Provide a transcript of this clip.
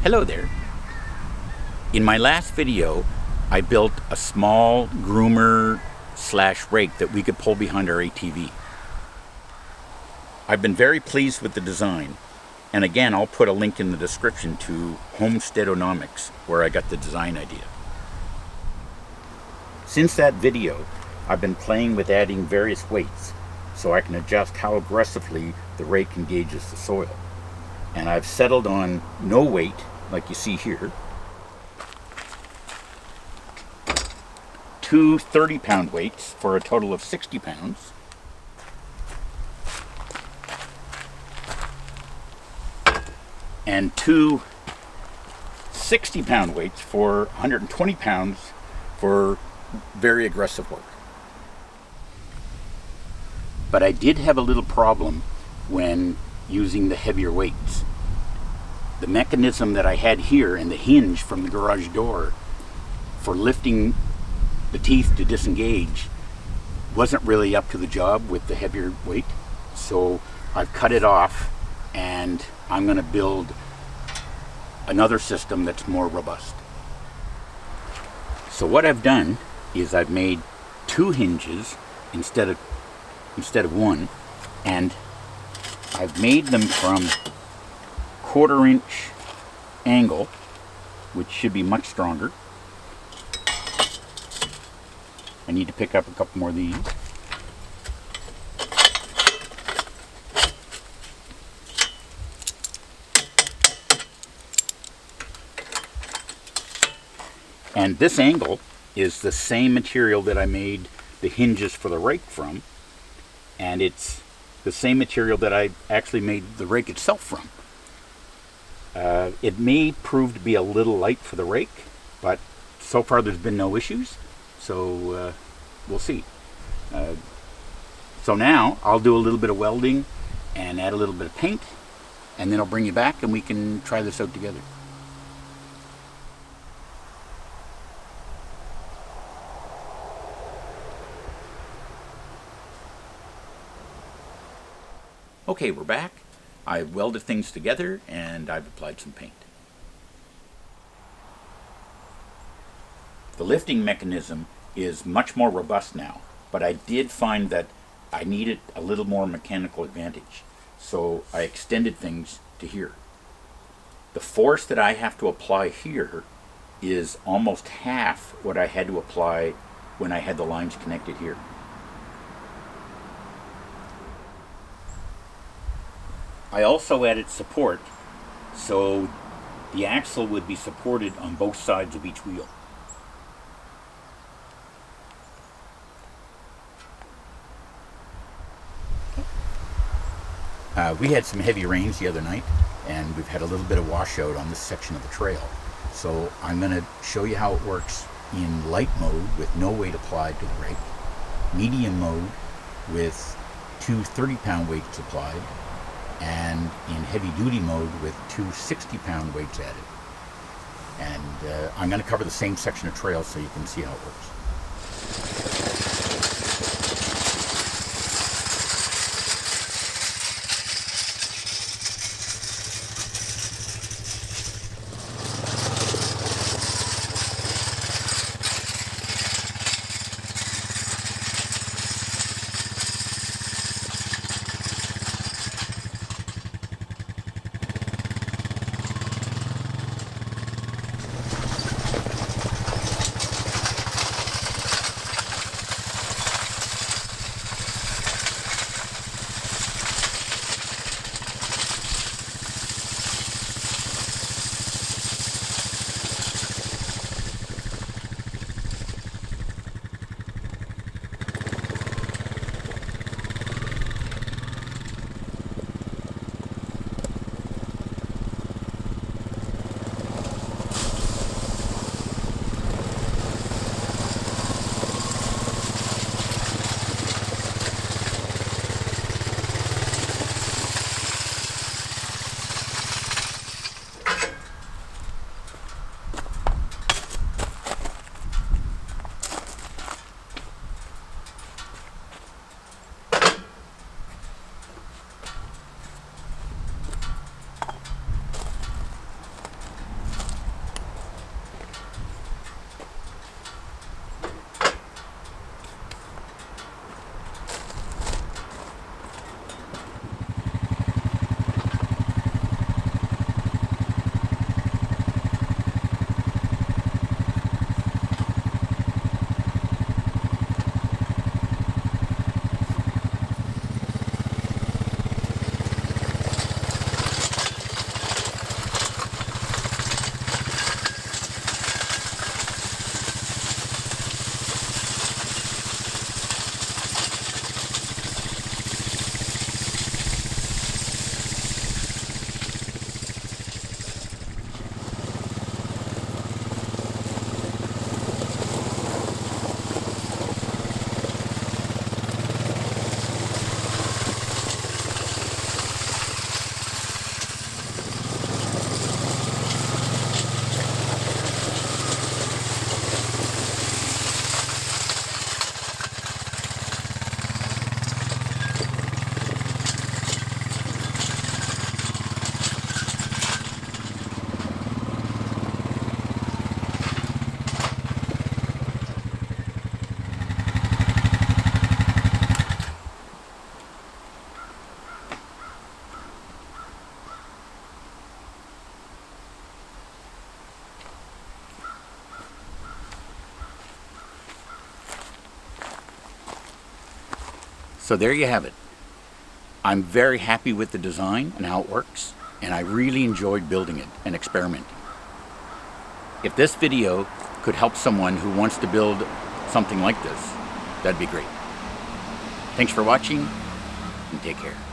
Hello there. In my last video, I built a small groomer / rake that we could pull behind our ATV. I've been very pleased with the design, and again, I'll put a link in the description to Homesteadonomics, where I got the design idea. Since that video, I've been playing with adding various weights so I can adjust how aggressively the rake engages the soil. And I've settled on no weight, like you see here, 2 30-pound weights for a total of 60 pounds, and 2 60-pound weights for 120 pounds for very aggressive work. But I did have a little problem when using the heavier weights. The mechanism that I had here and the hinge from the garage door for lifting the teeth to disengage wasn't really up to the job with the heavier weight. So I've cut it off and I'm going to build another system that's more robust. So what I've done is I've made 2 hinges instead of one, and I've made them from 1/4 inch angle, which should be much stronger. I need to pick up a couple more of these. And this angle is the same material that I made the hinges for the rake from, and it's the same material that I actually made the rake itself from. It may prove to be a little light for the rake, but so far there's been no issues, so we'll see. So now I'll do a little bit of welding and add a little bit of paint, and then I'll bring you back and we can try this out together. Okay, we're back. I've welded things together and I've applied some paint. The lifting mechanism is much more robust now, but I did find that I needed a little more mechanical advantage, so I extended things to here. The force that I have to apply here is almost half what I had to apply when I had the lines connected here. I also added support, so the axle would be supported on both sides of each wheel. We had some heavy rains the other night, and we've had a little bit of washout on this section of the trail. So I'm going to show you how it works in light mode with no weight applied to the rake, medium mode with 2 30-pound weights applied, and in heavy duty mode with 2 60-pound weights added. And I'm going to cover the same section of trail so you can see how it works. So there you have it. I'm very happy with the design and how it works, and I really enjoyed building it and experimenting. If this video could help someone who wants to build something like this, that'd be great. Thanks for watching, and take care.